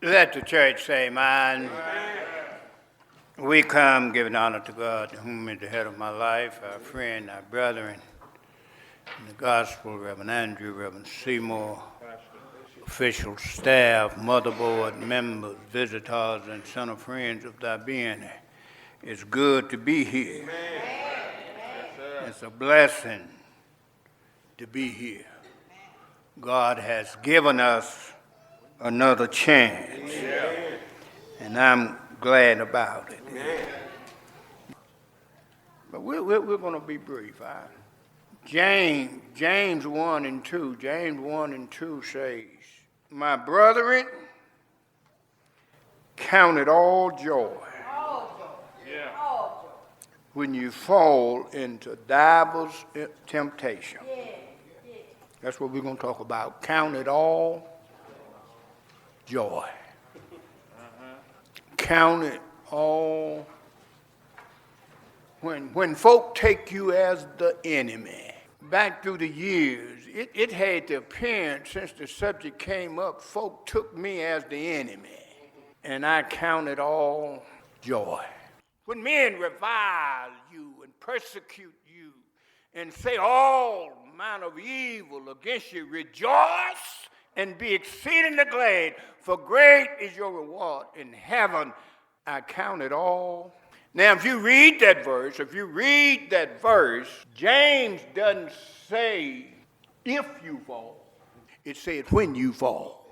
Let the church say, "Amen." We come giving honor to God, to whom is the head of my life, our friend, our brethren in the gospel, Reverend Andrew, Reverend Seymour, official staff, motherboard members, visitors, and son of friends of thy being. It's good to be here. It's a blessing to be here. God has given us another chance, and I'm glad about it. But we're going to be brief. James 1 and 2. James 1 and 2 says, "My brethren, count it all joy when you fall into divers temptation." That's what we're going to talk about. Count it all joy. Count it all. When folk take you as the enemy, back through the years, it had the appearance, since the subject came up, folk took me as the enemy, and I count it all joy. When men revile you and persecute you and say all manner of evil against you, rejoice and be exceedingly glad, for great is your reward in heaven. I count it all. Now, if you read that verse, James doesn't say if you fall. It says when you fall.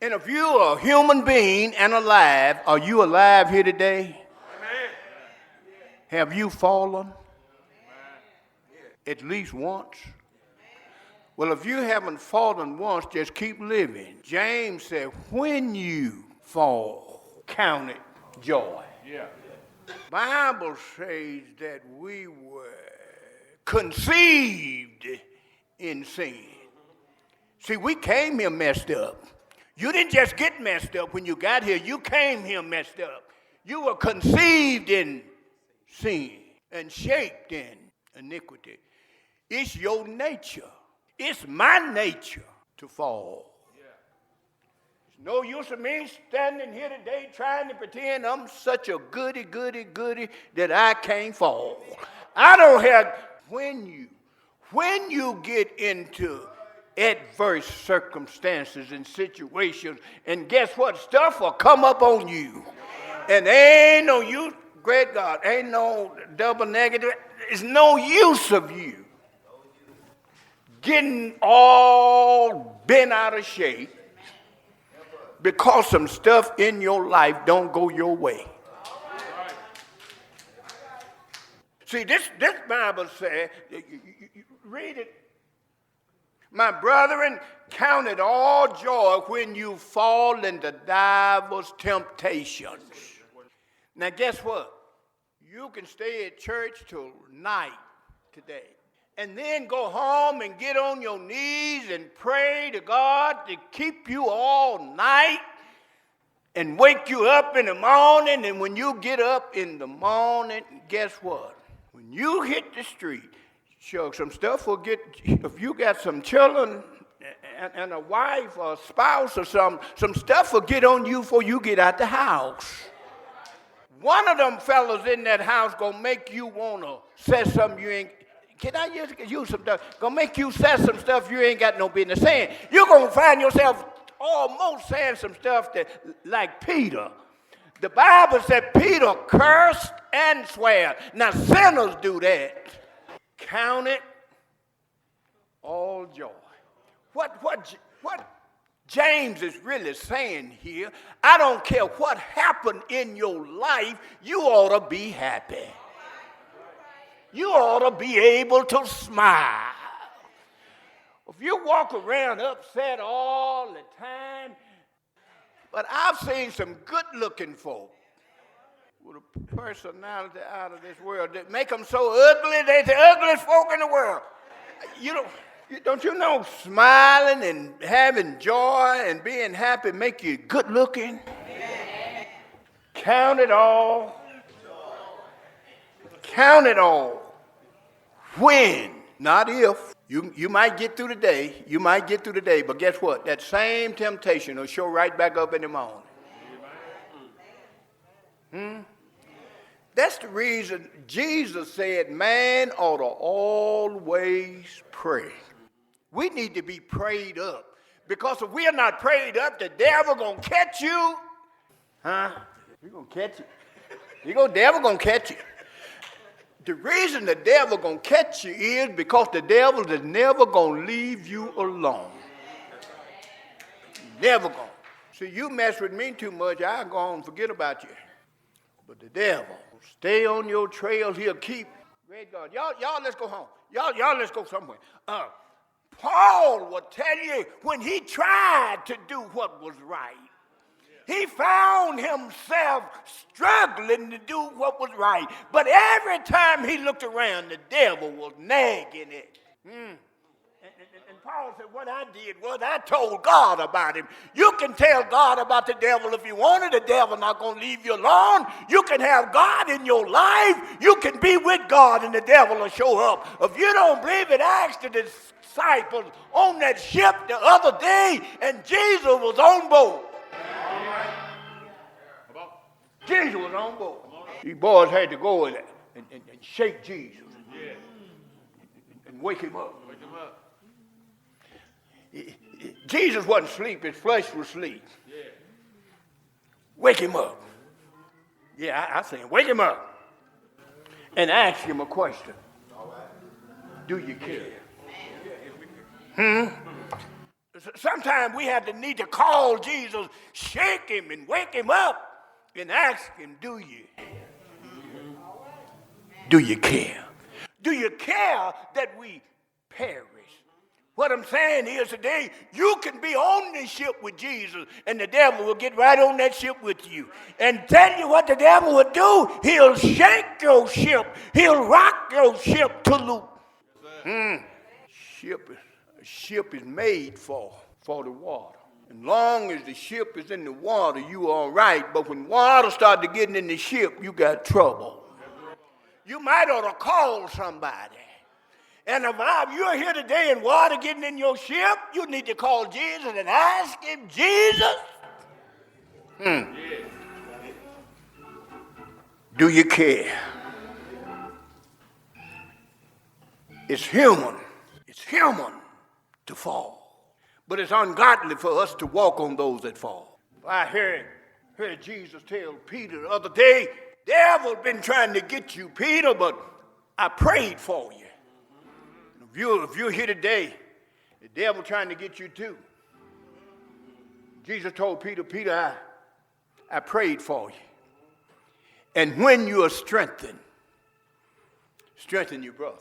And if you're a human being and alive, are you alive here today? Amen. Have you fallen? At least once? Well, if you haven't fallen once, just keep living. James said, when you fall, count it joy. Yeah. Bible says that we were conceived in sin. See, we came here messed up. You didn't just get messed up when you got here. You came here messed up. You were conceived in sin and shaped in iniquity. It's your nature. It's my nature to fall. It's no use of me standing here today trying to pretend I'm such a goody that I can't fall. I don't have, when you get into adverse circumstances and situations, and guess what? Stuff will come up on you. And there ain't no use, great God, ain't no double negative. There's no use of you getting all bent out of shape because some stuff in your life don't go your way. See, this Bible says, read it. My brethren, count it all joy when you fall into divers temptations. Now, guess what? You can stay at church till night today, and then go home and get on your knees and pray to God to keep you all night and wake you up in the morning. And when you get up in the morning, guess what? When you hit the street, sure, some stuff will get, if you got some children and a wife or a spouse or some stuff will get on you before you get out the house. One of them fellas in that house gonna make you wanna say something you ain't. Can I use some stuff? Gonna make you say some stuff you ain't got no business saying. You're gonna find yourself almost saying some stuff that, like Peter. The Bible said Peter cursed and swear. Now sinners do that. Count it all joy. What James is really saying here, I don't care what happened in your life, you ought to be happy. You ought to be able to smile. If you walk around upset all the time, but I've seen some good-looking folk with a personality out of this world that make them so ugly, they're the ugliest folk in the world. Don't you know smiling and having joy and being happy make you good-looking? Count it all. Count it all. When, not if, You might get through the day. You might get through the day. But guess what? That same temptation will show right back up in the morning. That's the reason Jesus said man ought to always pray. We need to be prayed up. Because if we are not prayed up, the devil going to catch you. Huh? He's going to catch you. Devil going to catch you. The reason the devil going to catch you is because the devil is never going to leave you alone. Never going to. See, you mess with me too much, I'll go on and forget about you. But the devil will stay on your trail. He'll keep. Great God. Y'all, let's go home. Y'all, let's go somewhere. Paul will tell you when he tried to do what was right, he found himself struggling to do what was right. But every time he looked around, the devil was nagging it. And Paul said, what I did was I told God about him. You can tell God about the devil if you wanted. The devil not going to leave you alone. You can have God in your life. You can be with God and the devil will show up. If you don't believe it, ask the disciples on that ship the other day, and Jesus was on board. Jesus was on board. These boys had to go and shake Jesus and wake him up. Jesus wasn't asleep, his flesh was asleep. Wake him up. Yeah, I say, wake him up. And ask him a question. Do you care? Sometimes we have the need to call Jesus, shake him and wake him up and ask him, do you care? Do you care that we perish? What I'm saying is today, you can be on this ship with Jesus, and the devil will get right on that ship with you. And tell you what the devil will do, he'll shake your ship. He'll rock your ship to loop. Ship is made for the water. As long as the ship is in the water, you all right. But when water starts getting in the ship, you got trouble. You might ought to call somebody. And if you're here today and water getting in your ship, you need to call Jesus and ask him, Jesus, do you care? It's human to fall. But it's ungodly for us to walk on those that fall. I heard Jesus tell Peter the other day, devil been trying to get you, Peter, but I prayed for you. If you're here today, the devil trying to get you too. Jesus told Peter, I prayed for you. And when you are strengthened, strengthen your brother.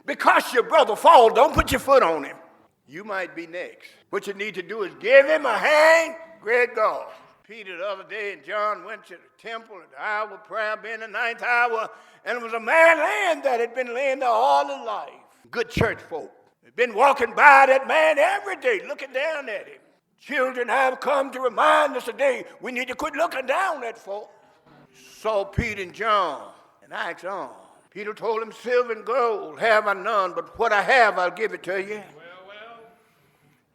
Because your brother falls, don't put your foot on him. You might be next. What you need to do is give him a hand. Great God. Peter the other day and John went to the temple at the hour of prayer, being the 9th hour, and it was a man laying that had been laying there all his life. Good church folk. They've been walking by that man every day, looking down at him. Children have come to remind us today we need to quit looking down at folk. Saw Peter and John and asked on. Peter told him, silver and gold have I none, but what I have I'll give it to you. Well.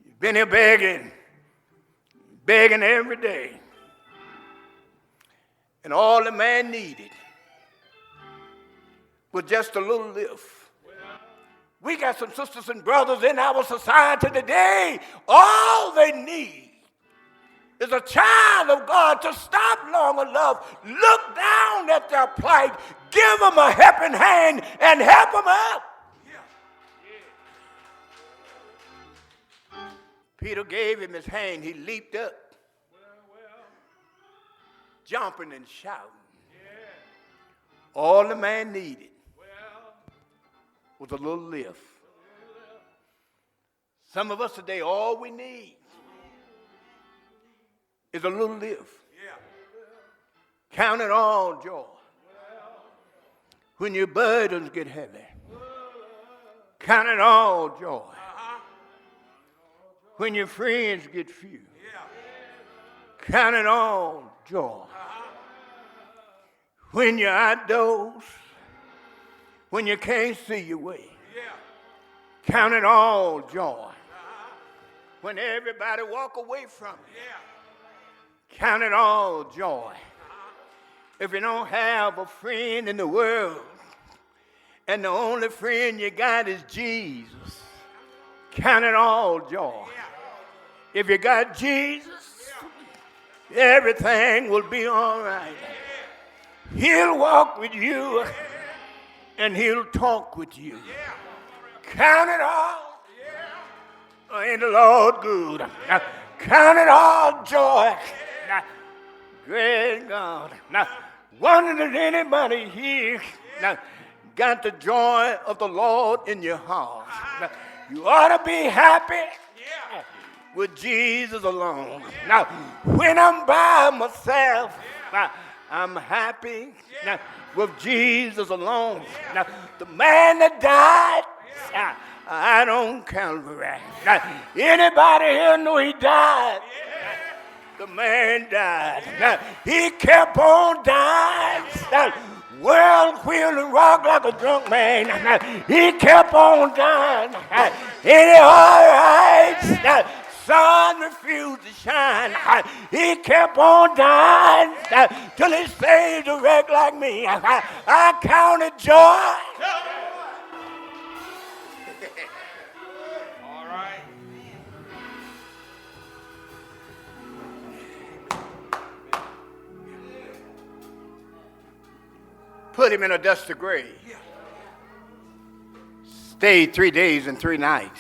You've been here begging every day. And all the man needed was just a little lift. We got some sisters and brothers in our society today. All they need is a child of God to stop long enough, look down at their plight, give them a helping hand, and help them up. Peter gave him his hand. He leaped up, jumping and shouting. All the man needed was a little lift. Some of us today, all we need is a little lift. Count it all joy when your burdens get heavy. Count it all joy when your friends get few. Count it all joy when you're outdoors, when you can't see your way. Count it all joy. When everybody walk away from you. Count it all joy. If you don't have a friend in the world, and the only friend you got is Jesus, count it all joy. If you got Jesus, everything will be all right. He'll walk with you, and he'll talk with you. Count it all. Ain't the Lord good? Now, count it all joy. Now, great God. Now, wonder if anybody here got the joy of the Lord in your heart. Now, you ought to be happy with Jesus alone. Now, when I'm by myself, I'm happy with Jesus alone. Now, the man that died, I don't Calvary. Now, anybody here know he died? The man died. Now, he kept on dying. Now, world wheel and rock like a drunk man. Now, he kept on dying. Ain't it all right? Now, sun refused to shine. He kept on dying till he saved a wreck like me. I counted joy. All right. Put him in a dusty grave. Stayed 3 days and 3 nights.